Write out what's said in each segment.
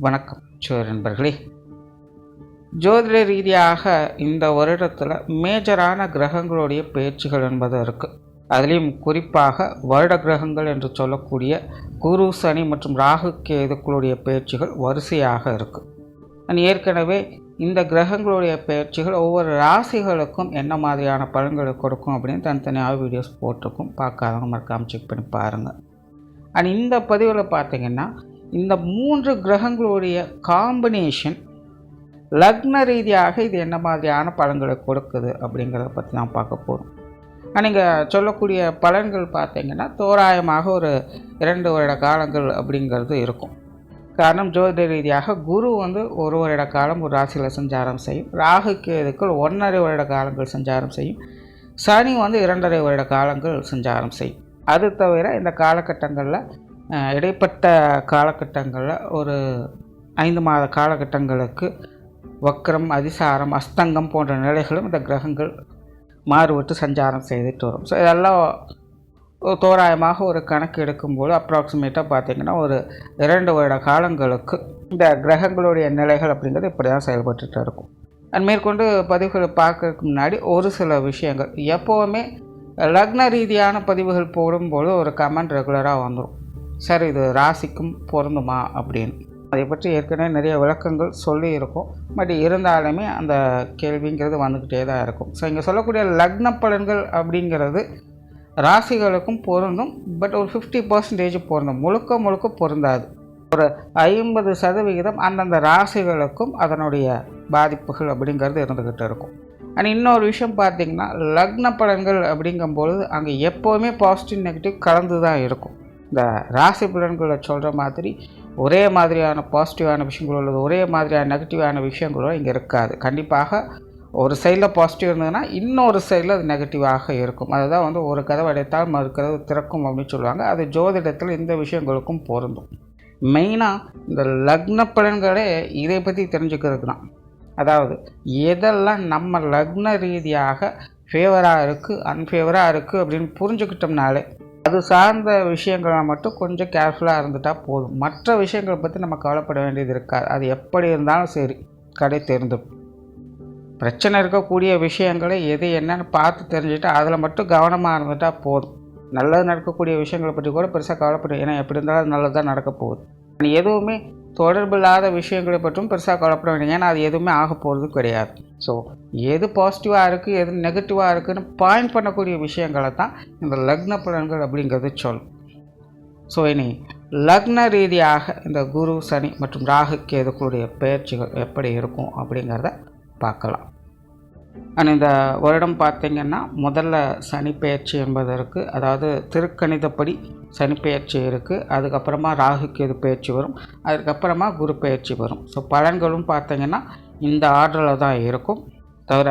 வணக்கம் நண்பர்களே. ஜோதிட ரீதியாக இந்த வருடத்தில் மேஜரான கிரகங்களுடைய பயிற்சிகள் என்பது இருக்குது. அதுலேயும் குறிப்பாக வருட கிரகங்கள் என்று சொல்லக்கூடிய குரு, சனி மற்றும் ராகு கேதுக்களுடைய பயிற்சிகள் வரிசையாக இருக்குது. ஏற்கனவே இந்த கிரகங்களுடைய பயிற்சிகள் ஒவ்வொரு ராசிகளுக்கும் என்ன மாதிரியான பலன்களை கொடுக்கும் அப்படின்னு தனித்தனியாக வீடியோஸ் போட்டிருக்கும். பார்க்காதவங்க மறக்காமல் செக் பண்ணி பாருங்கள். இந்த பதிவில் பார்த்திங்கன்னா இந்த 3 கிரகங்களுடைய காம்பினேஷன் லக்ன ரீதியாக இது என்ன மாதிரியான பலன்களை கொடுக்குது அப்படிங்கிறத பற்றி தான் பார்க்க போகிறோம். நீங்கள் சொல்லக்கூடிய பலன்கள் பார்த்திங்கன்னா தோராயமாக ஒரு 2 வருட காலங்கள் அப்படிங்கிறது இருக்கும். காரணம் ஜோதிட ரீதியாக குரு ஒரு வருட காலம் ஒரு ராசியில் சஞ்சாரம் செய்யும். ராகு கேதுக்கள் 1.5 வருட காலங்கள் சஞ்சாரம் செய்யும். சனி 2.5 வருட காலங்கள் சஞ்சாரம் செய்யும். அது தவிர இந்த காலகட்டங்களில் இடைப்பட்ட காலகட்டங்களில் ஒரு 5 மாத காலகட்டங்களுக்கு வக்ரம், அதிசாரம், அஸ்தங்கம் போன்ற நிலைகளும் இந்த கிரகங்கள் மாறுபட்டு சஞ்சாரம் செய்துட்டு வரும். ஸோ இதெல்லாம் தோராயமாக ஒரு கணக்கு எடுக்கும்போது அப்ராக்சிமேட்டாக பார்த்திங்கன்னா ஒரு 2 வருட காலங்களுக்கு இந்த கிரகங்களுடைய நிலைகள் அப்படிங்கிறது இப்படி தான் செயல்பட்டுட்டு இருக்கும். மேற்கொண்டு பதிவுகளை பார்க்கறதுக்கு முன்னாடி ஒரு சில விஷயங்கள், எப்போவுமே லக்ன ரீதியான பதிவுகள் போடும்போது ஒரு கமெண்ட் ரெகுலராக வந்துடும், சார் இது ராசிக்கும் பொருந்துமா அப்படின்னு. அதை பற்றி ஏற்கனவே நிறைய விளக்கங்கள் சொல்லியிருக்கோம். பட் இருந்தாலுமே அந்த கேள்விங்கிறது வந்துக்கிட்டே தான் இருக்கும். ஸோ இங்கே சொல்லக்கூடிய லக்ன பலன்கள் அப்படிங்கிறது ராசிகளுக்கும் பொருந்தும். பட் ஒரு 50% பொருந்தும், முழுக்க பொருந்தாது. ஒரு 50% அந்தந்த ராசிகளுக்கும் அதனுடைய பாதிப்புகள் அப்படிங்கிறது இருந்துக்கிட்டு இருக்கும். இன்னொரு விஷயம் பார்த்திங்கன்னா லக்ன பலன்கள் அப்படிங்கும்பொழுது அங்கே எப்போவுமே பாசிட்டிவ் நெகட்டிவ் கலந்து தான் இருக்கும். இந்த ராசி பலன்களை சொல்கிற மாதிரி ஒரே மாதிரியான பாசிட்டிவான விஷயங்கள் உள்ளது, ஒரே மாதிரியான நெகட்டிவான விஷயங்களும் இங்கே இருக்காது. கண்டிப்பாக ஒரு சைடில் பாசிட்டிவ் இருந்ததுன்னா இன்னொரு சைடில் அது நெகட்டிவாக இருக்கும். அதுதான் ஒரு கதவு அடைத்தால் மறு கதவு திறக்கும் அப்படின்னு சொல்லுவாங்க. அது ஜோதிடத்தில் இந்த விஷயங்களுக்கும் பொருந்தும். மெயினாக இந்த லக்ன பலன்களே இதை பற்றி தெரிஞ்சுக்கிறது தான். அதாவது எதெல்லாம் நம்ம லக்ன ரீதியாக ஃபேவராக இருக்குது, அன்ஃபேவராக இருக்குது அப்படின்னு புரிஞ்சுக்கிட்டோம்னாலே அது சார்ந்த விஷயங்களை மட்டும் கொஞ்சம் கேர்ஃபுல்லாக இருந்துட்டால் போதும். மற்ற விஷயங்களை பற்றி நம்ம கவலைப்பட வேண்டியது இருக்காது. அது எப்படி இருந்தாலும் சரி, கடை தெரிந்துடும். பிரச்சனை இருக்கக்கூடிய விஷயங்களை எது என்னன்னு பார்த்து தெரிஞ்சுட்டு அதில் மட்டும் கவனமாக இருந்துட்டால் போதும். நல்லது நடக்கக்கூடிய விஷயங்களை பற்றி கூட பெருசாக கவலைப்படும். ஏன்னா எப்படி இருந்தாலும் அது நல்லது தான் நடக்க போகுது. எதுவுமே தொடர்பில்லாத விஷயங்களை பற்றும் பெருசாக கவலைப்பட வேண்டிய, ஏன்னா அது எதுவுமே ஆக போகிறது கிடையாது. ஸோ எது பாசிட்டிவாக இருக்குது, எது நெகட்டிவாக இருக்குதுன்னு பாயிண்ட் பண்ணக்கூடிய விஷயங்களை தான் இந்த லக்ன பலன்கள் அப்படிங்கிறது சொல்லும். ஸோ இனி லக்ன ரீதியாக இந்த குரு, சனி மற்றும் ராகு கேதுக்களுடைய பயிற்சிகள் எப்படி இருக்கும் அப்படிங்கிறத பார்க்கலாம். இந்த வருடம் பார்த்திங்கன்னா முதல்ல சனி பயிற்சி என்பது இருக்குது. அதாவது திருக்கணிதப்படி சனி பயிற்சி இருக்குது. அதுக்கப்புறமா ராகு கேது பயிற்சி வரும். அதுக்கப்புறமா குரு பயிற்சி வரும். ஸோ பலன்களும் பார்த்திங்கன்னா இந்த ஆர்டரில் தான் இருக்கும். தவிர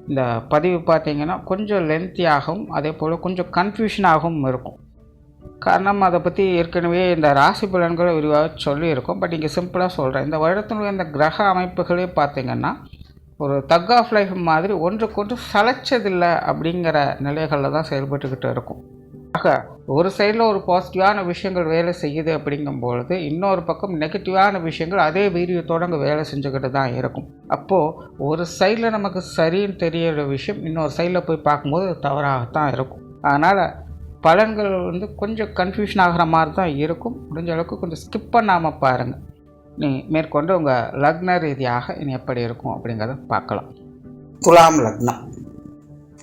இந்த பதிவு பார்த்திங்கன்னா கொஞ்சம் லென்த்தியாகவும் அதே போல் கொஞ்சம் கன்ஃபியூஷனாகவும் இருக்கும். காரணம் அதை பற்றி ஏற்கனவே இந்த ராசி பலன்களை விரிவாக சொல்லியிருக்கோம். பட் இங்கே சிம்பிளாக சொல்கிறேன். இந்த வருடத்தினுடைய இந்த கிரக அமைப்புகளே பார்த்திங்கன்னா ஒரு தக் ஆஃப் லைஃப் மாதிரி ஒன்றுக்கொன்று சளைச்சதில்லை அப்படிங்கிற நிலைகளில் தான் செயல்பட்டுக்கிட்டு இருக்கும். ஆக ஒரு சைடில் ஒரு பாசிட்டிவான விஷயங்கள் வேலை செய்யுது அப்படிங்கும்பொழுது இன்னொரு பக்கம் நெகட்டிவான விஷயங்கள் அதே வீரியத்தோடு அங்கே வேலை செஞ்சுக்கிட்டு தான் இருக்கும். அப்போது ஒரு சைடில் நமக்கு சரின்னு தெரியிற விஷயம் இன்னொரு சைடில் போய் பார்க்கும்போது தவறாகத்தான் இருக்கும். அதனால் பலன்கள் கொஞ்சம் கன்ஃபியூஷன் ஆகிற மாதிரி தான் இருக்கும். முடிஞ்ச அளவுக்கு கொஞ்சம் ஸ்கிப் பண்ணாமல் பாருங்கள். நீ மேற்கொண்டு உங்கள் லக்ன ரீதியாக இனி எப்படி இருக்கும் அப்படிங்கிறத பார்க்கலாம். துலாம் லக்னம்.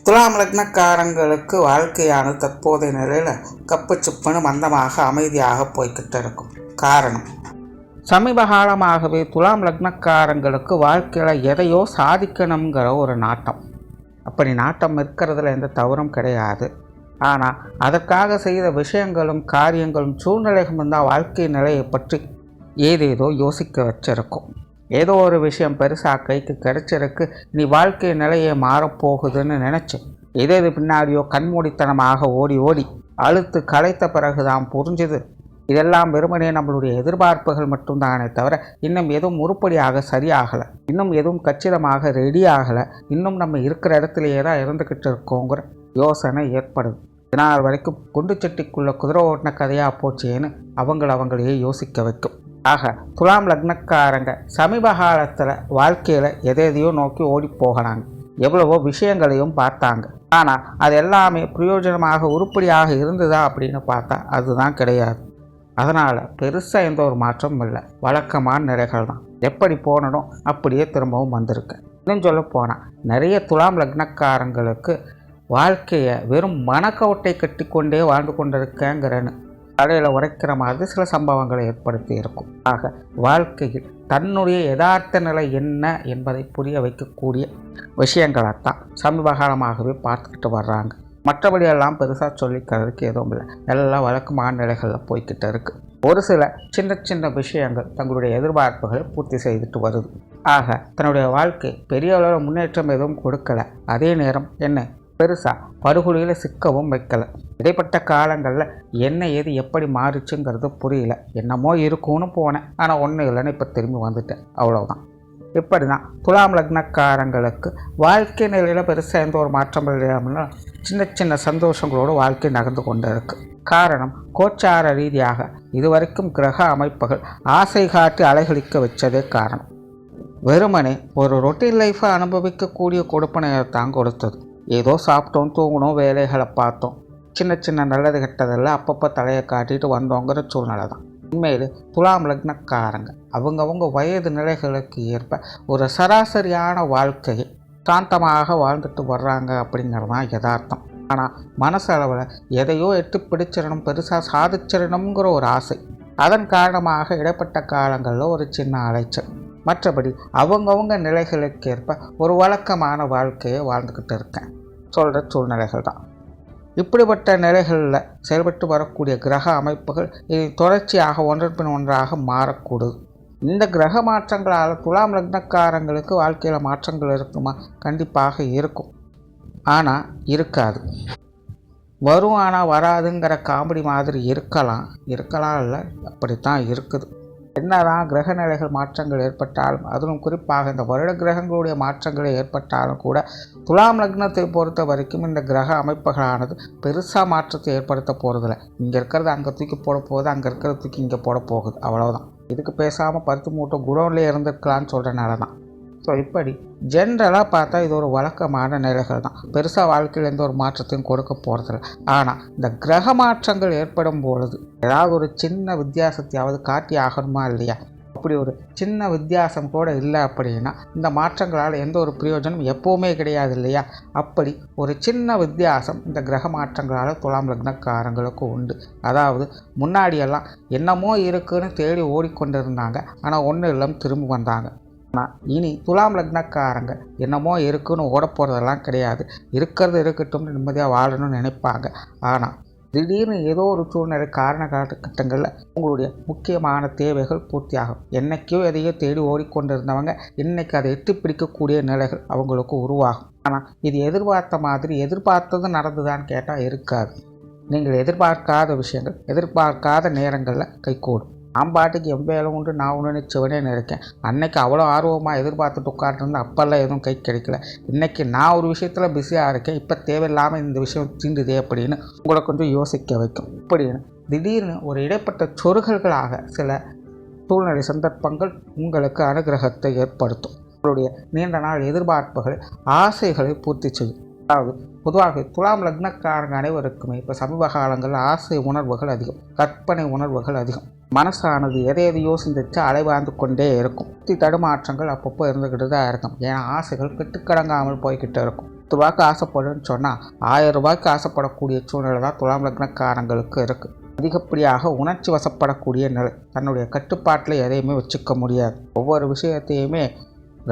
துலாம் லக்னக்காரங்களுக்கு வாழ்க்கையானது தற்போதைய நிலையில் கப்பு சிப்புன்னு மந்தமாக அமைதியாக போய்கிட்டு இருக்கும். காரணம், சமீப காலமாகவே துலாம் லக்னக்காரங்களுக்கு வாழ்க்கையில் எதையோ சாதிக்கணுங்கிற ஒரு நாட்டம். அப்படி நாட்டம் இருக்கிறதுல எந்த தவறும் கிடையாது. ஆனால் அதற்காக செய்த விஷயங்களும் காரியங்களும் சூழ்நிலைகளும் தான் வாழ்க்கை நிலையை பற்றி ஏதேதோ யோசிக்க வச்சிருக்கும். ஏதோ ஒரு விஷயம் பெருசாக கைக்கு கிடைச்சிருக்கு, நீ வாழ்க்கை நிலையை மாறப்போகுதுன்னு நினச்சி எது பின்னாடியோ கண்மூடித்தனமாக ஓடி அழுத்து களைத்த பிறகு தான் புரிஞ்சுது இதெல்லாம் வெறுமனே நம்மளுடைய எதிர்பார்ப்புகள் மட்டும்தானே தவிர இன்னும் எதுவும் உருப்படியாக சரியாகலை, இன்னும் எதுவும் கச்சிதமாக ரெடி ஆகலை, இன்னும் நம்ம இருக்கிற இடத்துலையே தான் இருந்துக்கிட்டு இருக்கோங்கிற யோசனை ஏற்படுது. இதனால் வரைக்கும் குண்டு சட்டிக்குள்ளே குதிரை ஓட்டின கதையாக போச்சேன்னு அவங்களையே யோசிக்க வைக்கும். ஆக துலாம் லக்னக்காரங்க சமீப காலத்தில் வாழ்க்கையில் எதையோ நோக்கி ஓடி போகிறாங்க, எவ்வளவோ விஷயங்களையும் பார்த்தாங்க. ஆனால் அது எல்லாமே பிரயோஜனமாக உருப்படியாக இருந்ததா அப்படின்னு பார்த்தா அதுதான் கிடையாது. அதனால் பெருசாக எந்த ஒரு மாற்றமும் இல்லை, வழக்கமான நிலைகள் தான். எப்படி போனனோ அப்படியே திரும்பவும் வந்திருக்கேன். இன்னும் சொல்ல போனால் நிறைய துலாம் லக்னக்காரங்களுக்கு வாழ்க்கையை வெறும் மனக்கோட்டை கட்டி கொண்டே வாழ்ந்து கொண்டிருக்கேங்கிறன்னு தலையில் உரைக்கிற மாதிரி சில சம்பவங்களை ஏற்படுத்தி இருக்கும். ஆக வாழ்க்கையில் தன்னுடைய யதார்த்த நிலை என்ன என்பதை புரிய வைக்கக்கூடிய விஷயங்களைத்தான் சமீப காலமாகவே பார்த்துக்கிட்டு வர்றாங்க. மற்றபடியெல்லாம் பெருசாக சொல்லிக்கிறதுக்கு எதுவும் இல்லை, எல்லாம் வழக்கமான நிலைகளில் போய்கிட்டு இருக்குது. ஒரு சில சின்ன சின்ன விஷயங்கள் தங்களுடைய எதிர்பார்ப்புகளை பூர்த்தி செய்துட்டு வருது. ஆக தன்னுடைய வாழ்க்கை பெரிய அளவில் முன்னேற்றம் எதுவும் கொடுக்கலை, அதே நேரம் என்ன பெருசாக படுகொலியில் சிக்கவும் வைக்கலை. இடைப்பட்ட காலங்களில் என்ன ஏது எப்படி மாறிச்சுங்கிறது புரியல. என்னமோ இருக்கும்னு போனேன், ஆனால் ஒன்றும் இல்லைன்னு இப்போ திரும்பி வந்துட்டேன், அவ்வளோதான். இப்படி தான் துலாம் லக்னக்காரங்களுக்கு வாழ்க்கை நிலையில் பெருசாக எந்த ஒரு மாற்றம் இல்லாமல் சின்ன சின்ன சந்தோஷங்களோடு வாழ்க்கை நகர்ந்து கொண்டு இருக்குது. காரணம் கோச்சார ரீதியாக இதுவரைக்கும் கிரக அமைப்புகள் ஆசை காட்டி அலைகளிக்க வச்சதே காரணம். வெறுமனே ஒரு ரொட்டீன் லைஃப்பை அனுபவிக்கக்கூடிய கொடுப்பனையை தான் கொடுத்தது. ஏதோ சாப்பிட்டோம், தூங்கணும், வேலைகளை பார்த்தோம், சின்ன சின்ன நல்லது கெட்டதெல்லாம் அப்பப்போ தலையை காட்டிட்டு வந்தோங்கிற சூழ்நிலை தான். உண்மையில் துலாம் லக்னக்காரங்க அவங்கவுங்க வயது நிலைகளுக்கு ஏற்ப ஒரு சராசரியான வாழ்க்கையை சாந்தமாக வாழ்ந்துட்டு வர்றாங்க அப்படிங்கிறது தான் யதார்த்தம். ஆனால் மனசளவில் எதையோ எட்டு பிடிச்சிடணும், பெருசாக சாதிச்சிடணுங்கிற ஒரு ஆசை, அதன் காரணமாக இடைப்பட்ட காலங்களில் ஒரு சின்ன அலைச்சல். மற்றபடி அவங்கவுங்க நிலைகளுக்கு ஏற்ப ஒரு வழக்கமான வாழ்க்கையை வாழ்ந்துக்கிட்டு இருக்கேன் சொல்கிற சூழ்நிலைகள் தான். இப்படிப்பட்ட நிலைகளில் செயல்பட்டு வரக்கூடிய கிரக அமைப்புகள் இது தொடர்ச்சியாக ஒன்றன் பின் ஒன்றாக மாறக்கூடும். இந்த கிரக மாற்றங்களால் துலாம் லக்னக்காரங்களுக்கு வாழ்க்கையில் மாற்றங்கள் இருக்குமா? கண்டிப்பாக இருக்கும், ஆனால் இருக்காது. வரும் ஆனால் வராதுங்கிற காமெடி மாதிரி இருக்கலாம் இல்லை, அப்படித்தான் இருக்குது. என்னதான் கிரக நிலைகள் மாற்றங்கள் ஏற்பட்டாலும், அதுவும் குறிப்பாக இந்த வருட கிரகங்களுடைய மாற்றங்கள் ஏற்பட்டாலும் கூட துலாம் லக்னத்தை பொறுத்த வரைக்கும் இந்த கிரக அமைப்புகளானது பெருசாக மாற்றத்தை ஏற்படுத்த போகிறதில்ல. இங்கே இருக்கிறது அங்கே தூக்கி போட போகுது, அங்கே இருக்கிறத தூக்கி இங்கே போட போகுது, அவ்வளோதான். இதுக்கு பேசாமல் பருத்து மூட்டை குடோன்லேயே இருந்துக்கலான்னு சொல்கிறனால தான். ஸோ இப்படி ஜென்ரலாக பார்த்தா இது ஒரு வழக்கமான நிலைகள் தான், பெருசாக வாழ்க்கையில் எந்த ஒரு மாற்றத்தையும் கொடுக்க போகிறதில்ல. ஆனால் இந்த கிரக மாற்றங்கள் ஏற்படும் பொழுது ஏதாவது ஒரு சின்ன வித்தியாசத்தையாவது காட்டி ஆகணுமா இல்லையா? அப்படி ஒரு சின்ன வித்தியாசம் கூட இல்லை அப்படின்னா இந்த மாற்றங்களால் எந்த ஒரு பிரயோஜனம் எப்போவுமே கிடையாது இல்லையா? அப்படி ஒரு சின்ன வித்தியாசம் இந்த கிரக மாற்றங்களால் துலாம் லக்னக்காரங்களுக்கு உண்டு. அதாவது முன்னாடியெல்லாம் என்னமோ இருக்குன்னு தேடி ஓடிக்கொண்டிருந்தாங்க, ஆனால் ஒன்றும் இல்லாமல் திரும்பி வந்தாங்க. ஆனால் இனி துலாம் லக்னக்காரங்க என்னமோ இருக்குன்னு ஓட போகிறதெல்லாம் கிடையாது, இருக்கிறது இருக்கட்டும்னு நிம்மதியாக வாழணும்னு நினைப்பாங்க. ஆனால் திடீர்னு ஏதோ ஒரு சூழ்நிலை காரண காலகட்டங்களில் உங்களுடைய முக்கியமான தேவைகள் பூர்த்தியாகும். என்றைக்கோ எதையோ தேடி ஓடிக்கொண்டிருந்தவங்க இன்றைக்கி அதை எட்டி பிடிக்கக்கூடிய நிலைகள் அவங்களுக்கு உருவாகும். ஆனால் இது எதிர்பார்த்த மாதிரி எதிர்பார்த்தது நடந்துதான்னு கேட்டால் இருக்காது. நீங்கள் எதிர்பார்க்காத விஷயங்கள் எதிர்பார்க்காத நேரங்களில் கைகூடும். நான் பாட்டுக்கு என் வேலை உண்டு, நான் ஒன்று நினச்சவனே இருக்கேன். அன்னைக்கு அவ்வளோ ஆர்வமாக எதிர்பார்த்துட்டு உட்காந்துருந்து அப்பெல்லாம் எதுவும் கை கிடைக்கல. இன்றைக்கி நான் ஒரு விஷயத்தில் பிஸியாக இருக்கேன், இப்போ தேவையில்லாமல் இந்த விஷயம் தீண்டுதே அப்படின்னு உங்களை கொஞ்சம் யோசிக்க வைக்கும். இப்படின்னு திடீர்னு ஒரு இடைப்பட்ட சொருகல்களாக சில சூழ்நிலை சந்தர்ப்பங்கள் உங்களுக்கு அனுகிரகத்தை ஏற்படுத்தும். உங்களுடைய நீண்ட நாள் எதிர்பார்ப்புகள் ஆசைகளை பூர்த்தி செய்யும். அதாவது பொதுவாக துலாம் லக்னக்காரங்க அனைவருக்குமே இப்போ சமீப காலங்களில் ஆசை உணர்வுகள் அதிகம், கற்பனை உணர்வுகள் அதிகம். மனசானது எதையோ சிந்திச்சு அலைவாழ்ந்து கொண்டே இருக்கும். தடுமாற்றங்கள் அப்பப்போ இருந்துக்கிட்டு தான் இருக்கும். ஏன்னா ஆசைகள் கட்டுக்கடங்காமல் போய்கிட்டு இருக்கும். 10 ரூபாய்க்கு ஆசைப்படுன்னு சொன்னால் 1000 ரூபாய்க்கு ஆசைப்படக்கூடிய சூழ்நிலை தான் துலாம் லக்னக்காரங்களுக்கு இருக்குது. அதிகப்படியாக உணர்ச்சி வசப்படக்கூடிய நிலை, தன்னுடைய கட்டுப்பாட்டில் எதையுமே வச்சுக்க முடியாது. ஒவ்வொரு விஷயத்தையுமே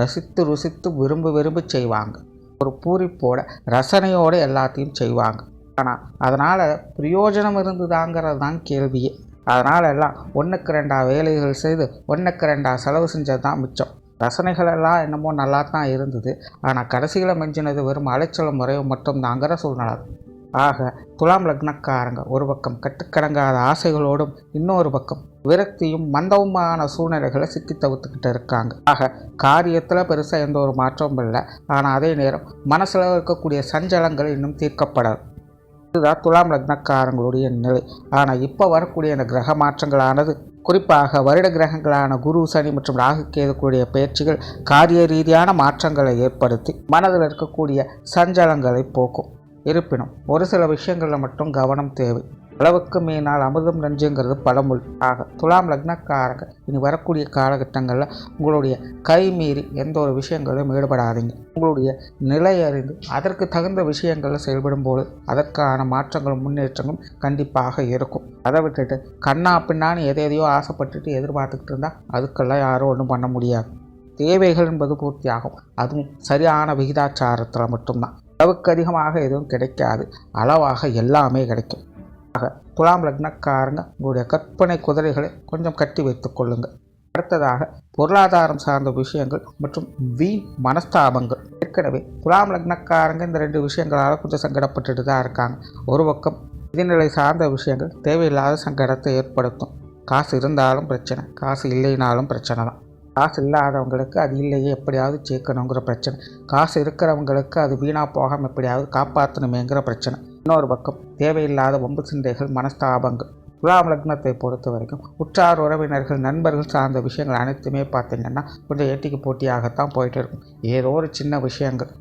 ரசித்து ருசித்து விரும்பி செய்வாங்க. ஒரு பூரிப்போட ரசனையோடு எல்லாத்தையும் செய்வாங்க. ஆனால் அதனால் பிரயோஜனம் இருந்துதாங்கிறது தான் கேள்வியே. அதனால் எல்லாம் 1க்கு 2 வேலைகள் செய்து 1க்கு 2 செலவு செஞ்சது தான் மிச்சம். ரசனைகளெல்லாம் என்னமோ நல்லா தான் இருந்தது, ஆனால் கடைசியில் மிஞ்சினது வெறும் அலைச்சலும் முறையும் மட்டும் தாங்கிற சூழ்நிலை. ஆக துலாம் லக்னக்காரங்க ஒரு பக்கம் கட்டுக்கடங்காத ஆசைகளோடும் இன்னொரு பக்கம் விரக்தியும் மந்தவுமான சூழ்நிலைகளை சிக்கி தவிர்த்துக்கிட்டு இருக்காங்க. ஆக காரியத்தில் பெருசாக எந்த ஒரு மாற்றமும் இல்லை, ஆனால் அதே நேரம் மனசில் இருக்கக்கூடிய சஞ்சலங்கள் இன்னும் தீர்க்கப்படாது. இதுதான் துலாம் லக்னக்காரங்களுடைய நிலை. ஆனால் இப்போ வரக்கூடிய இந்த கிரக மாற்றங்களானது குறிப்பாக வருட கிரகங்களான குரு, சனி மற்றும் ராகு கேதுக்குடைய பயிற்சிகள் காரிய ரீதியான மாற்றங்களை ஏற்படுத்தி மனதில் இருக்கக்கூடிய சஞ்சலங்களை போக்கும். இருப்பினும் ஒரு சில விஷயங்களில் மட்டும் கவனம் தேவை. அளவுக்கு மீனால் அமிர்தம் நஞ்சுங்கிறது பழமொழி. ஆக துலாம் லக்னக்காரங்க இனி வரக்கூடிய காலகட்டங்களில் உங்களுடைய கை மீறி எந்த ஒரு விஷயங்களும் ஈடுபடாதீங்க. உங்களுடைய நிலை அறிந்து அதற்கு தகுந்த விஷயங்களில் செயல்படும் போது அதற்கான மாற்றங்களும் முன்னேற்றங்களும் கண்டிப்பாக இருக்கும். அதை விட்டுட்டு கண்ணா பின்னான்னு எதையோ ஆசைப்பட்டுட்டு எதிர்பார்த்துக்கிட்டு இருந்தால் அதுக்கெல்லாம் யாரும் ஒன்றும் பண்ண முடியாது. தேவைகள் என்பது பூர்த்தியாகும். அதுவும் சரியான விகிதாச்சாரத்தில் மட்டும்தான். அளவுக்கு அதிகமாக எதுவும் கிடைக்காது, அளவாக எல்லாமே கிடைக்கும். ஆக துலாம் லக்னக்காரங்க உங்களுடைய கற்பனை குதிரைகளை கொஞ்சம் கட்டி வைத்துக் கொள்ளுங்கள். அடுத்ததாக பொருளாதாரம் சார்ந்த விஷயங்கள் மற்றும் வீண் மனஸ்தாபங்கள். ஏற்கனவே துலாம் லக்னக்காரங்க இந்த 2 விஷயங்களால் கொஞ்சம் சங்கடப்பட்டுட்டு தான் இருக்காங்க. ஒரு பக்கம் நிதிநிலை சார்ந்த விஷயங்கள் தேவையில்லாத சங்கடத்தை ஏற்படுத்தும். காசு இருந்தாலும் பிரச்சனை, காசு இல்லைனாலும் பிரச்சனை தான். காசு இல்லாதவங்களுக்கு அது இல்லையே எப்படியாவது சேர்க்கணுங்கிற பிரச்சனை, காசு இருக்கிறவங்களுக்கு அது வீணாக போகாமல் எப்படியாவது காப்பாற்றணுமேங்கிற பிரச்சனை. இன்னொரு பக்கம் தேவையில்லாத வம்பு சண்டைகள், மனஸ்தாபங்கள். துலாம் லக்னத்தை பொறுத்த வரைக்கும் உற்றார் உறவினர்கள், நண்பர்கள் சார்ந்த விஷயங்கள் அனைத்துமே பார்த்திங்கன்னா கொஞ்சம் ஏட்டிக்கு போட்டியாகத்தான் போயிட்டு இருக்கும். ஏதோ ஒரு சின்ன விஷயங்கள்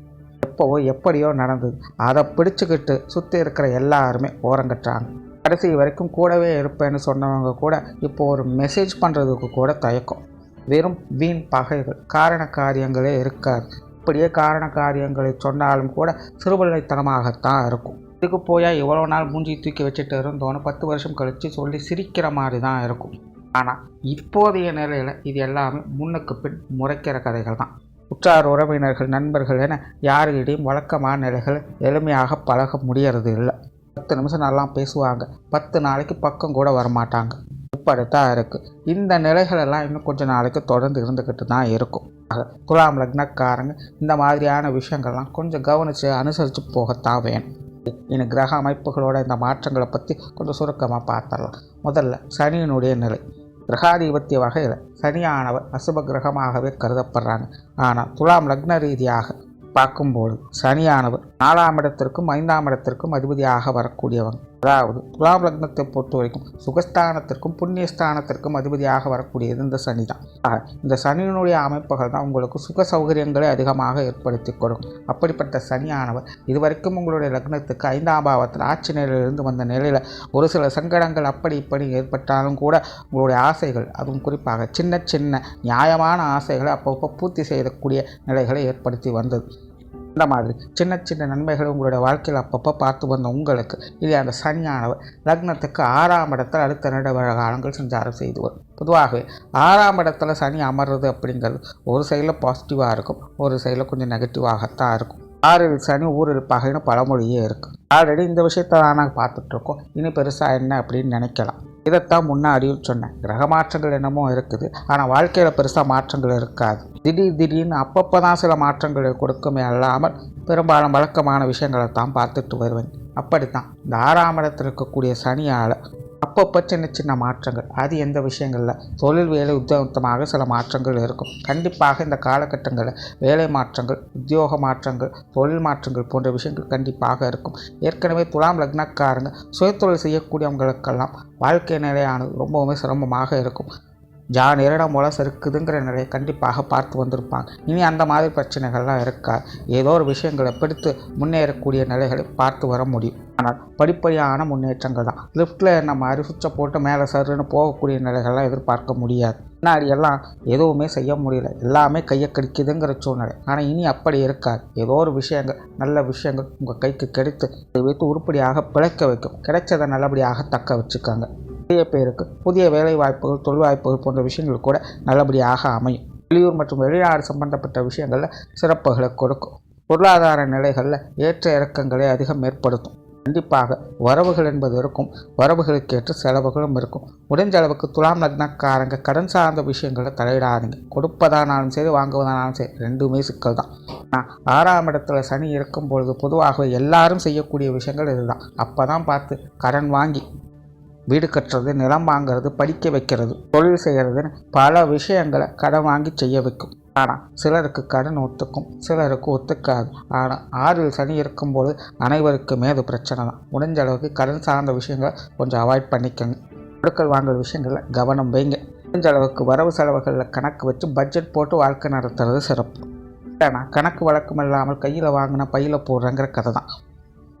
எப்போவோ எப்படியோ நடந்தது, அதை பிடிச்சிக்கிட்டு சுற்றி இருக்கிற எல்லாருமே ஓரங்கட்டுறாங்க. கடைசி வரைக்கும் கூடவே இருப்பேன்னு சொன்னவங்க கூட இப்போ ஒரு மெசேஜ் பண்ணுறதுக்கு கூட தயக்கம். வெறும் வீண் பகைகள், காரண காரியங்களே இருக்காது. இப்படியே காரண காரியங்களை சொன்னாலும் கூட சிறுபிள்ளைத்தனமாகத்தான் இருக்கும். இதுக்கு போயா இவ்வளோ நாள் மூஞ்சி தூக்கி வச்சுட்டு இருந்தோன்னு 10 வருஷம் கழித்து சொல்லி சிரிக்கிற மாதிரி தான் இருக்கும். ஆனால் இப்போதைய நிலையில் இது எல்லாமே முன்னுக்கு பின் முறைக்கிற கதைகள் தான். உற்றார் உறவினர்கள், நண்பர்கள் என யாருக்கிடையும் வழக்கமான நிலைகள் எளிமையாக பழக முடியறது இல்லை. 10 நிமிஷம் நல்லா பேசுவாங்க, 10 நாளைக்கு பக்கம் கூட வரமாட்டாங்க. இப்படித்தான் இருக்குது. இந்த நிலைகளெல்லாம் இன்னும் கொஞ்சம் நாளைக்கு தொடர்ந்து இருந்துக்கிட்டு தான் இருக்கும். துலாம் லக்னக்காரங்க இந்த மாதிரியான விஷயங்கள்லாம் கொஞ்சம் கவனித்து அனுசரித்து போகத்தான் வேணும். இனி கிரக அமைப்புகளோட இந்த மாற்றங்களை பற்றி கொஞ்சம் சுருக்கமாக பார்த்துடலாம். முதல்ல சனியினுடைய நிலை. கிரகாதிபத்திய வகையில் சனியானவர் அசுப கிரகமாகவே கருதப்படுறாங்க. ஆனால் துலாம் லக்ன ரீதியாக பார்க்கும்போது சனியானவர் 4ஆம் இடத்திற்கும் 5ஆம் இடத்திற்கும் அதிபதியாக வரக்கூடியவங்க. அதாவது துலாம் லக்னத்தை பொறுத்த வரைக்கும் சுகஸ்தானத்திற்கும் புண்ணியஸ்தானத்திற்கும் அதிபதியாக வரக்கூடியது இந்த சனி தான். இந்த சனியினுடைய அமைப்புகள் தான் உங்களுக்கு சுக சௌகரியங்களை அதிகமாக ஏற்படுத்தி கொடுக்கும். அப்படிப்பட்ட சனியானவர் இதுவரைக்கும் உங்களுடைய லக்னத்துக்கு 5ஆம் பாவத்தில் ஆட்சி நிலையிலிருந்து வந்த நிலையில் ஒரு சில சங்கடங்கள் அப்படி இப்படி ஏற்பட்டாலும் கூட உங்களுடைய ஆசைகள், அதுவும் குறிப்பாக சின்ன சின்ன நியாயமான ஆசைகளை அப்பப்போ பூர்த்தி செய்யக்கூடிய நிலைகளை ஏற்படுத்தி வந்தது. இந்த மாதிரி சின்ன சின்ன நன்மைகளை உங்களுடைய வாழ்க்கையில் அப்பப்போ பார்த்து வந்த உங்களுக்கு இது அந்த சனியானவர் லக்னத்துக்கு 6ஆம் இடத்தில் அடுத்த 2 வருட காலங்கள் சஞ்சாரம் செய்து வரும். பொதுவாகவே 6ஆம் இடத்துல சனி அமர்றது அப்படிங்கிறது ஒரு சைடில் பாசிட்டிவாக இருக்கும், ஒரு சைடில் கொஞ்சம் நெகட்டிவாகத்தான் இருக்கும். 6 சனி ஊரில் பகைன்னு பழமொழியே இருக்குது. ஆல்ரெடி இந்த விஷயத்தை நாங்கள் பார்த்துட்ருக்கோம். இனி பெருசாக என்ன அப்படின்னு நினைக்கலாம். இதைத்தான் முன்னாடியும் சொன்னேன். கிரக மாற்றங்கள் என்னமோ இருக்குது, ஆனால் வாழ்க்கையில் பெருசாக மாற்றங்கள் இருக்காது. திடீர்னு அப்பப்போ தான் சில மாற்றங்களை கொடுக்குமே அல்லாமல் பெரும்பாலும் வழக்கமான விஷயங்களை தான் பார்த்துட்டு வருவேன். அப்படித்தான் இந்த 6ஆம் இடத்தில் இருக்கக்கூடிய சனியால் அப்பப்போ சின்ன சின்ன மாற்றங்கள், அது எந்த விஷயங்களில் தொழில் வேலை உத்தியோகமாக சில மாற்றங்கள் இருக்கும். கண்டிப்பாக இந்த காலகட்டங்களில் வேலை மாற்றங்கள், உத்தியோக மாற்றங்கள், தொழில் மாற்றங்கள் போன்ற விஷயங்கள் கண்டிப்பாக இருக்கும். ஏற்கனவே துலாம் லக்னக்காரங்க சுயத்தொழில் செய்யக்கூடியவங்களுக்கெல்லாம் வாழ்க்கை நிலையானது ரொம்பவுமே சிரமமாக இருக்கும். ஜான் 2 மூலம் இருக்குதுங்கிற நிலையை கண்டிப்பாக பார்த்து வந்திருப்பாங்க. இனி அந்த மாதிரி பிரச்சனைகள்லாம் இருக்காது. ஏதோ ஒரு விஷயங்களை பிடித்து முன்னேறக்கூடிய நிலைகளை பார்த்து வர முடியும். ஆனால் படிப்படியான முன்னேற்றங்கள் தான். லிஃப்ட்டில் என்ன மாதிரி சுவிட்சை போட்டு மேலே சருன்னு போகக்கூடிய நிலைகள்லாம் எதிர்பார்க்க முடியாது. முன்னாடி எல்லாம் எதுவுமே செய்ய முடியல, எல்லாமே கையை கடிக்குதுங்கிற சூழ்நிலை. ஆனால் இனி அப்படி இருக்காது. ஏதோ ஒரு விஷயங்கள், நல்ல விஷயங்கள் உங்கள் கைக்கு கிடைத்து அதை வைத்து உருப்படியாக பிழைக்க வைக்கும். கிடைச்சதை நல்லபடியாக தக்க வச்சுக்காங்க. நிறைய பேருக்கு புதிய வேலை வாய்ப்புகள், தொழில் வாய்ப்புகள் போன்ற விஷயங்கள் கூட நல்லபடியாக அமையும். வெளியூர் மற்றும் வெளிநாடு சம்பந்தப்பட்ட விஷயங்களில் சிறப்புகளை கொடுக்கும். பொருளாதார நிலைகளில் ஏற்ற இறக்கங்களை அதிகம் ஏற்படுத்தும். கண்டிப்பாக வரவுகள் என்பது இருக்கும், வரவுகளுக்கேற்ற செலவுகளும் இருக்கும். முடிஞ்ச அளவுக்கு துலாம் லக்னக்காரங்க கடன் சார்ந்த விஷயங்களை தலையிடாதீங்க. கொடுப்பதானாலும் சரி, வாங்குவதானாலும் சரி, ரெண்டுமே சிக்கல் தான். ஆனால் 6ஆம் இடத்துல சனி இருக்கும் பொழுது பொதுவாக எல்லாரும் செய்யக்கூடிய விஷயங்கள் இதுதான். அப்போ தான் பார்த்து கடன் வாங்கி வீடு கட்டுறது, நிலம் வாங்கிறது, படிக்க வைக்கிறது, தொழில் செய்கிறதுன்னு பல விஷயங்களை கடன் வாங்கி செய்ய வைக்கும். ஆனால் சிலருக்கு கடன் ஒத்துக்கும், சிலருக்கு ஒத்துக்காது. ஆனால் 6இல் சனி இருக்கும்போது அனைவருக்குமே அது பிரச்சனை தான். முடிஞ்ச அளவுக்கு கடன் சார்ந்த விஷயங்களை கொஞ்சம் அவாய்ட் பண்ணிக்கோங்க. கொடுக்கல் வாங்கல் விஷயங்களில் கவனம் வைங்க. முடிஞ்ச அளவுக்கு வரவு செலவுகளில் கணக்கு வச்சு பட்ஜெட் போட்டு வாழ்க்கை நடத்துறது சிறப்பு. ஏன்னா கணக்கு வழக்கம் இல்லாமல் கையில் வாங்கினா பையில் போடுறங்கிற கதை தான்.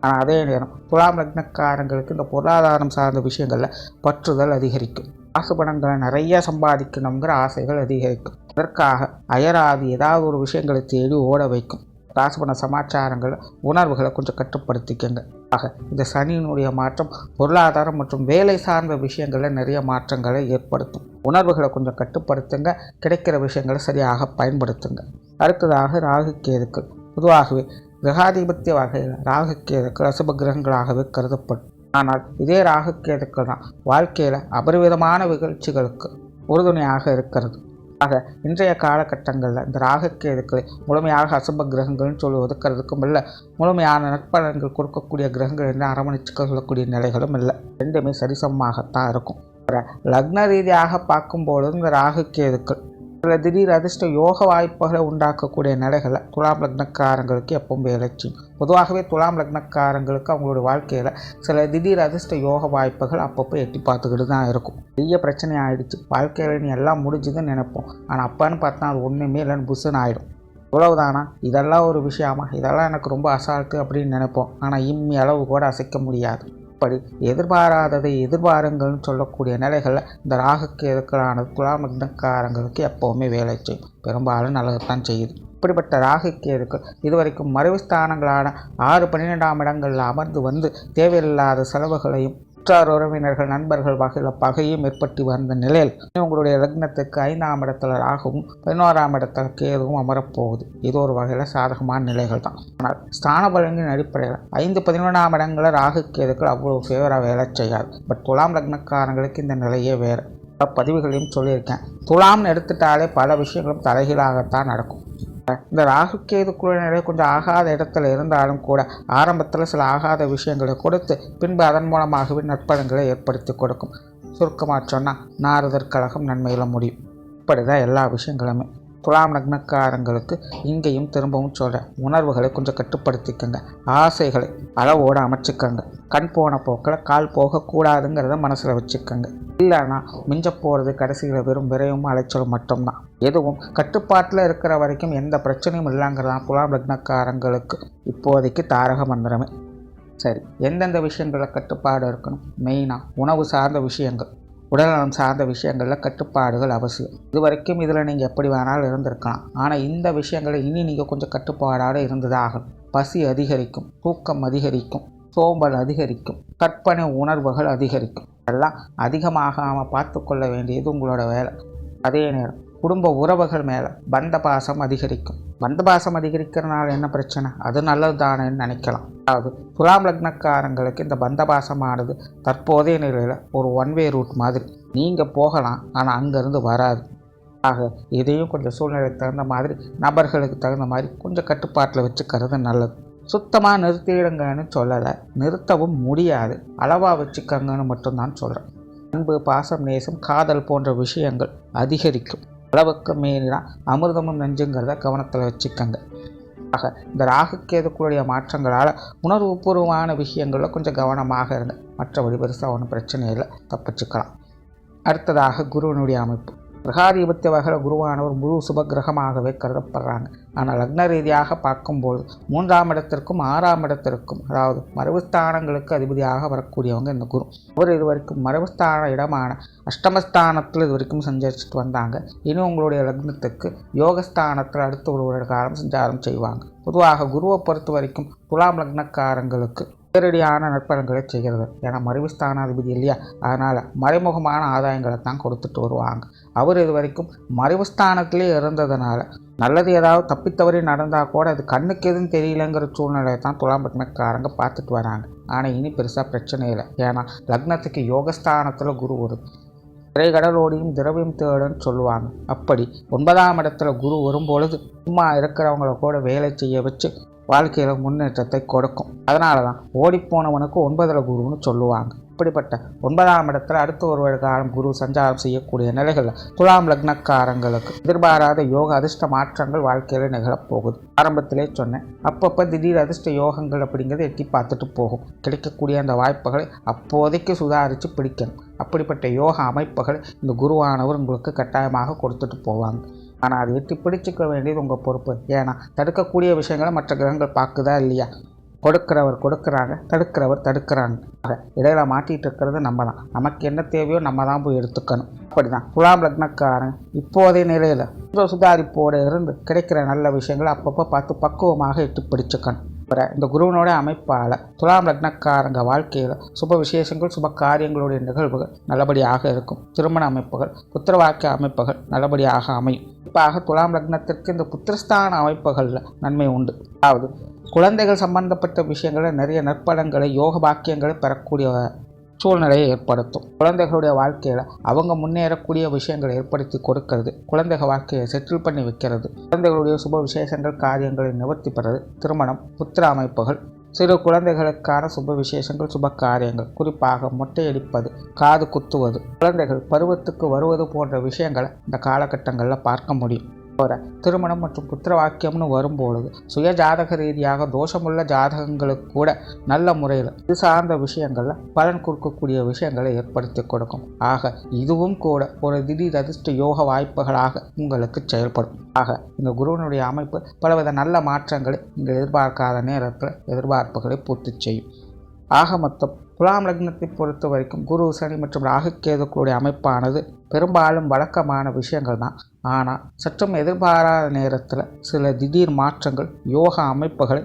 ஆனால் அதே நேரம் துலாம் லக்னக்காரங்களுக்கு இந்த பொருளாதாரம் சார்ந்த விஷயங்களில் பற்றுதல் அதிகரிக்கும். காசு பணங்களை நிறைய சம்பாதிக்கணுங்கிற ஆசைகள் அதிகரிக்கும். அதற்காக அயராது ஏதாவது ஒரு விஷயங்களை தேடி ஓட வைக்கும். காசு பண சமாச்சாரங்கள் உணர்வுகளை கொஞ்சம் கட்டுப்படுத்திக்கங்க. ஆக இந்த சனியினுடைய மாற்றம் பொருளாதாரம் மற்றும் வேலை சார்ந்த விஷயங்களில் நிறைய மாற்றங்களை ஏற்படுத்தும். உணர்வுகளை கொஞ்சம் கட்டுப்படுத்துங்க. கிடைக்கிற விஷயங்களை சரியாக பயன்படுத்துங்க. அடுத்ததாக ராகு கேதுக்கள். பொதுவாகவே கிரகாதிபத்திய வகையில் ராகு கேதுக்கள் அசுப கிரகங்களாகவே கருதப்படும். ஆனால் இதே ராகு கேதுக்கள் தான் வாழ்க்கையில் அபரிவிதமான நிகழ்ச்சிகளுக்கு உறுதுணையாக இருக்கிறது. ஆக இன்றைய காலகட்டங்களில் இந்த ராகு கேதுக்களை முழுமையாக அசுப கிரகங்கள்னு சொல்லி ஒதுக்கிறதுக்கும் இல்லை, முழுமையான நற்பலன்கள் கொடுக்கக்கூடிய கிரகங்கள் என்று அரவணைச்சு கொள்ளக்கூடிய நிலைகளும் இல்லை. ரெண்டுமே சரிசமமாகத்தான் இருக்கும். லக்ன ரீதியாக பார்க்கும்பொழுது இந்த ராகு கேதுக்கள் சில திடீர் அதிர்ஷ்ட யோக வாய்ப்புகளை உண்டாக்கக்கூடிய நிலைகளை துலாம் லக்னக்காரங்களுக்கு எப்பவும் வேலை செய்யும். பொதுவாகவே துலாம் லக்னக்காரங்களுக்கு அவங்களுடைய வாழ்க்கையில் சில திடீர் அதிர்ஷ்ட யோக வாய்ப்புகள் அப்பப்போ எட்டி பார்த்துக்கிட்டு தான் இருக்கும். பெரிய பிரச்சனை ஆகிடுச்சு, வாழ்க்கையில் நீ எல்லாம் முடிஞ்சுதுன்னு நினைப்போம். ஆனால் அப்பான்னு பார்த்தா அது ஒன்றுமே இல்லைன்னு புஷுன்னு ஆகிடும். இவ்வளவுதானா, இதெல்லாம் ஒரு விஷயமா, இதெல்லாம் எனக்கு ரொம்ப அசால்ட்டு அப்படின்னு நினைப்போம். ஆனால் இம்மி அளவு கூட அசைக்க முடியாது. அப்படி எதிர்பாராததை எதிர்பாருங்கள்னு சொல்லக்கூடிய நிலைகளில் இந்த ராகு கேதுக்களானது துலாம் லக்னக்காரங்களுக்கு எப்போவுமே வேலை செய்யும். பெரும்பாலும் நல்லதுதான் செய்யுது. இப்படிப்பட்ட ராகு கேதுக்கள் இதுவரைக்கும் மறைவு ஸ்தானங்களான 6, 12ஆம் இடங்களில் அமர்ந்து வந்து தேவையில்லாத செலவுகளையும் உற்றார் உறவினர்கள் நண்பர்கள் வகையில் பகையும் ஏற்பட்டு வந்த நிலையில் உங்களுடைய லக்னத்துக்கு 5ஆம் இடத்துல ராகுவும் 11ஆம் இடத்துல கேதுவும் அமரப்போகுது. இது ஒரு வகையில் சாதகமான நிலைகள் தான். ஆனால் ஸ்தான பலனின் அடிப்படையில் 5, 11ஆம் இடங்களில் ராகு கேதுக்கள் அவ்வளோ ஃபேவராக வேலை செய்யாது. பட் துலாம் லக்னக்காரங்களுக்கு இந்த நிலையே வேறு. பதிவுகளையும் சொல்லியிருக்கேன். துலாம்னு எடுத்துட்டாலே பல விஷயங்களும் தலைகீழாகத்தான் நடக்கும். இந்த ராகு கேதுக்குள்ள நிலை கொஞ்சம் ஆகாத இடத்துல இருந்தாலும் கூட ஆரம்பத்தில் சில ஆகாத விஷயங்களை கொடுத்து பின்பு அதன் மூலமாகவே நற்பலன்களை ஏற்படுத்தி கொடுக்கும். சுருக்கமாக சொன்னால் நாரதர் கழகம் நன்மையில் முடியும். இப்படிதான் எல்லா விஷயங்களுமே. துலாம் லக்னக்காரங்களுக்கு இங்கேயும் திரும்பவும் சொல்கிறேன், உணர்வுகளை கொஞ்சம் கட்டுப்படுத்திக்கங்க. ஆசைகளை அளவோடு அமைச்சிக்கங்க. கண் போன போக்கில் கால் போகக்கூடாதுங்கிறத மனசில் வச்சுக்கோங்க. இல்லைன்னா மிஞ்ச போகிறது கடைசியில் வெறும் விரைவும் அலைச்சலும் மட்டும்தான். எதுவும் கட்டுப்பாட்டில் இருக்கிற வரைக்கும் எந்த பிரச்சனையும் இல்லைங்கிறதான் துலாம் லக்னக்காரங்களுக்கு இப்போதைக்கு தாரக மந்திரமே. சரி, எந்தெந்த விஷயங்களில் கட்டுப்பாடு இருக்கணும்? மெயினாக உணவு சார்ந்த விஷயங்கள், உடல்நலம் சார்ந்த விஷயங்களில் கட்டுப்பாடுகள் அவசியம். இது வரைக்கும் இதில் நீங்கள் எப்படி வேணாலும் இருந்திருக்கலாம். ஆனால் இந்த விஷயங்களை இனி நீங்கள் கொஞ்சம் கட்டுப்பாடாக இருந்ததாகும். பசி அதிகரிக்கும், தூக்கம் அதிகரிக்கும், சோம்பல் அதிகரிக்கும், கற்பனை உணர்வுகள் அதிகரிக்கும். இதெல்லாம் அதிகமாகாமல் பார்த்து கொள்ள வேண்டியது உங்களோட வேலை. அதே நேரம் குடும்ப உறவுகள் மேலே பந்த பாசம் அதிகரிக்கும். பந்த பாசம் அதிகரிக்கிறதுனால என்ன பிரச்சனை? அது நல்லது தானேன்னு நினைக்கலாம். அதாவது துலாம் லக்னக்காரங்களுக்கு இந்த பந்த பாசமானது தற்போதைய நிலையில் ஒரு ஒன்வே ரூட் மாதிரி. நீங்கள் போகலாம், ஆனால் அங்கேருந்து வராது. ஆக இதையும் கொஞ்சம் சூழ்நிலைக்கு தகுந்த மாதிரி, நபர்களுக்கு தகுந்த மாதிரி கொஞ்சம் கட்டுப்பாட்டில் வச்சுக்கிறது நல்லது. சுத்தமாக நிறுத்திடுங்கன்னு சொல்லலை, நிறுத்தவும் முடியாது. அளவாக வச்சுக்கங்கன்னு மட்டும்தான் சொல்கிறேன். அன்பு, பாசம், நேசம், காதல் போன்ற விஷயங்கள் அதிகரிக்கும். அளவுக்கு மீறினா அமிர்தமும் நெஞ்சுங்கிறத கவனத்தில் வச்சுக்கங்க. ஆக இந்த ராகு கேதுக்களுடைய மாற்றங்களால் உணர்வுபூர்வமான விஷயங்களில் கொஞ்சம் கவனமாக இருங்க. மற்றபடி பெருசாக ஒன்றும் பிரச்சனை இல்லை, தப்பிச்சுக்கலாம். அடுத்ததாக குருவினுடைய அமைப்பு. கிரகாதிபத்திய வகையில் குருவானவர் முழு சுபகிரகமாகவே கருதப்படுறாங்க. ஆனால் லக்ன ரீதியாக பார்க்கும்போது 3ஆம் இடத்திற்கும் 6ஆம் இடத்திற்கும், அதாவது மறைவுஸ்தானங்களுக்கு அதிபதியாக வரக்கூடியவங்க இந்த குரு. அவர் இது வரைக்கும் மறைவுஸ்தான இடமான அஷ்டமஸ்தானத்தில் இது வரைக்கும் சஞ்சரிச்சுட்டு வந்தாங்க. இனி உங்களுடைய லக்னத்துக்கு யோகஸ்தானத்தில் அடுத்த ஒரு வருட காலம் சஞ்சாரம் செய்வாங்க. பொதுவாக குருவை பொறுத்த வரைக்கும் துலாம் லக்னக்காரங்களுக்கு நேரடியான நற்பலன்களை செய்கிறது. ஏன்னா மறைவுஸ்தானாதிபதி இல்லையா, அதனால் மறைமுகமான ஆதாயங்களை தான் கொடுத்துட்டு வருவாங்க. அவர் இது வரைக்கும் மறைவுஸ்தானத்திலே இருந்ததுனால நல்லது ஏதாவது தப்பித்தவறி நடந்தால் கூட அது கண்ணுக்கு எதுவும் தெரியலங்கிற சூழ்நிலையை தான் துலாம் லக்னக்காரங்க பார்த்துட்டு வராங்க. ஆனால் இனி பெருசாக பிரச்சனை இல்லை. ஏன்னா லக்னத்துக்கு யோகஸ்தானத்தில் குரு வருது. திரைக்கடலோடியும் திரவியம் தேடுன்னு சொல்லுவாங்க. அப்படி 9ஆம் இடத்துல குரு வரும்பொழுது சும்மா இருக்கிறவங்கள கூட வேலை செய்ய வச்சு வாழ்க்கையில் முன்னேற்றத்தை கொடுக்கும். அதனால தான் ஓடிப்போனவனுக்கு 9ல் குருன்னு சொல்லுவாங்க. அப்படிப்பட்ட 9ஆம் இடத்துல அடுத்த ஒரு வருட காலம் குரு சஞ்சாரம் செய்யக்கூடிய நிலைகள் துலாம் லக்னக்காரங்களுக்கு எதிர்பாராத யோக அதிர்ஷ்ட மாற்றங்கள் வாழ்க்கையில் நிகழப்போகுது. ஆரம்பத்திலே சொன்னேன், அப்பப்போ திடீர் அதிர்ஷ்ட யோகங்கள் அப்படிங்கிறத எட்டி பார்த்துட்டு போகும். கிடைக்கக்கூடிய அந்த வாய்ப்புகளை அப்போதைக்கு சுதாரித்து பிடிக்கணும். அப்படிப்பட்ட யோக அமைப்புகள் இந்த குருவானவர் உங்களுக்கு கட்டாயமாக கொடுத்துட்டு போவாங்க. ஆனால் அதை எட்டி பிடிச்சிக்க வேண்டியது உங்கள் பொறுப்பு. ஏன்னா தடுக்கக்கூடிய விஷயங்களை மற்ற கிரகங்கள் பார்க்குதா இல்லையா? கொடுக்கிறவர் கொடுக்குறாங்க, தடுக்கிறவர் தடுக்கிறாங்க. இடையில மாட்டிகிட்டு இருக்கிறது நம்ம தான். நமக்கு என்ன தேவையோ நம்ம தான் போய் எடுத்துக்கணும். அப்படிதான் துலாம் லக்னக்காரன் இப்போதைய நிலையில் கொஞ்சம் சுதாரிப்போடு இருந்து கிடைக்கிற நல்ல விஷயங்களை அப்பப்போ பார்த்து பக்குவமாக எட்டு பிடிச்சுக்கணும். இந்த குருவனுடைய அமைப்பால் துலாம் லக்னக்காரங்க வாழ்க்கையில் சுப விசேஷங்கள் சுப காரியங்களுடைய நிகழ்வுகள் நல்லபடியாக இருக்கும். திருமண அமைப்புகள் புத்திரவாக்கிய அமைப்புகள் நல்லபடியாக அமையும். குறிப்பாக துலாம் லக்னத்திற்கு இந்த புத்திரஸ்தான அமைப்புகளில் நன்மை உண்டு. அதாவது குழந்தைகள் சம்பந்தப்பட்ட விஷயங்களில் நிறைய நற்பலன்களை யோக பாக்கியங்களை பெறக்கூடிய சூழ்நிலையை ஏற்படுத்தும். குழந்தைகளுடைய வாழ்க்கையில் அவங்க முன்னேறக்கூடிய விஷயங்களை ஏற்படுத்தி கொடுக்கறது, குழந்தைகள் வாழ்க்கையை செட்டில் பண்ணி வைக்கிறது, குழந்தைகளுடைய சுப விசேஷங்கள் காரியங்களை நிவர்த்தி பெறது, திருமணம் புத்திர அமைப்புகள், சிறு குழந்தைகளுக்கான சுப விசேஷங்கள் சுப காரியங்கள், குறிப்பாக மொட்டையடிப்பது, காது குத்துவது, குழந்தைகள் பருவத்துக்கு வருவது போன்ற விஷயங்களை இந்த காலகட்டங்களில் பார்க்க முடியும். திருமணம் மற்றும் புத்திர வாக்கியம்னு வரும்பொழுது சுய ஜாதக ரீதியாக தோஷமுள்ள ஜாதகங்களுக்கு கூட நல்ல முறையில் இது சார்ந்த விஷயங்களில் பலன் கொடுக்கக்கூடிய விஷயங்களை ஏற்படுத்தி கொடுக்கும். ஆக இதுவும் கூட ஒரு திடீர் அதிர்ஷ்ட யோக வாய்ப்புகளாக உங்களுக்கு செயல்படும். ஆக இந்த குருவனுடைய அமைப்பு பலவித நல்ல மாற்றங்களை நீங்கள் எதிர்பார்க்காத நேரத்தில் எதிர்பார்ப்புகளை பூர்த்தி செய்யும். ஆக மொத்தம் துலாம் லக்னத்தை பொறுத்த வரைக்கும் குரு சனி மற்றும் ராகு கேதுக்களுடைய அமைப்பானது பெரும்பாலும் வழக்கமான விஷயங்கள் தான். ஆனால் சற்றும் எதிர்பாராத நேரத்தில் சில திடீர் மாற்றங்கள் யோக அமைப்புகளை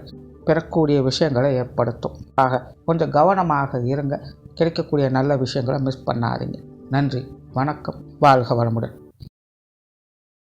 பெறக்கூடிய விஷயங்களை ஏற்படுத்தும். ஆக கொஞ்சம் கவனமாக இருங்க. கிடைக்கக்கூடிய நல்ல விஷயங்களை மிஸ் பண்ணாதீங்க. நன்றி, வணக்கம், வாழ்க வளமுடன்.